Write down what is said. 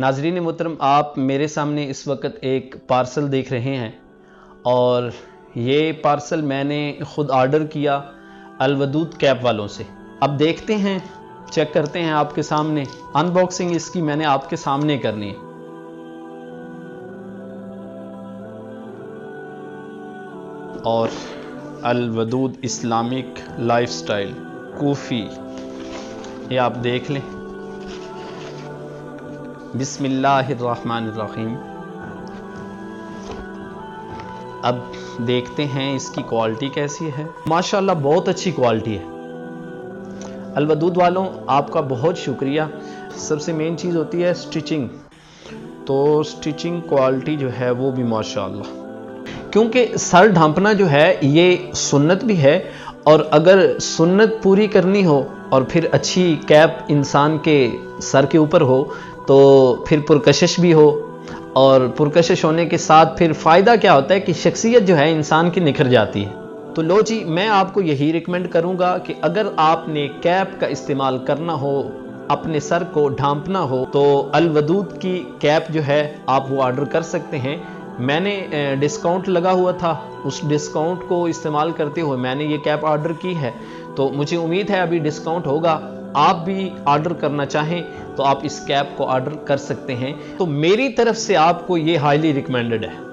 नाजरीन मोहतरम, आप मेरे सामने इस वक्त एक पार्सल देख रहे हैं और ये पार्सल मैंने ख़ुद ऑर्डर किया अलवदूद कैब वालों से। अब देखते हैं, चेक करते हैं आपके सामने। अनबॉक्सिंग इसकी मैंने आपके सामने करनी है। और अलवदूद इस्लामिक लाइफस्टाइल कॉफ़ी, ये आप देख लें। बिस्मिल्लाहिर्रहमानिर्रहीम। अब देखते हैं इसकी क्वालिटी कैसी है। माशाल्लाह बहुत अच्छी क्वालिटी है। अलवदूद वालों, आपका बहुत शुक्रिया। सबसे मेन चीज़ होती है स्टिचिंग, तो स्टिचिंग क्वालिटी जो है वो भी माशाल्लाह, क्योंकि सर ढांपना जो है ये सुन्नत भी है, और अगर सुन्नत पूरी करनी हो और फिर अच्छी कैप इंसान के सर के ऊपर हो तो फिर पुरकशिश भी हो, और पुरकशिश होने के साथ फिर फ़ायदा क्या होता है कि शख्सियत जो है इंसान की निखर जाती है। तो लो जी, मैं आपको यही रिकमेंड करूँगा कि अगर आपने कैप का इस्तेमाल करना हो, अपने सर को ढांपना हो, तो अलवदूद की कैप जो है आप वो ऑर्डर कर सकते हैं। मैंने डिस्काउंट लगा हुआ था, उस डिस्काउंट को इस्तेमाल करते हुए मैंने ये कैप ऑर्डर की है, तो मुझे उम्मीद है अभी डिस्काउंट होगा। आप भी ऑर्डर करना चाहें तो आप इस कैप को ऑर्डर कर सकते हैं। तो मेरी तरफ से आपको ये हाईली रिकमेंडेड है।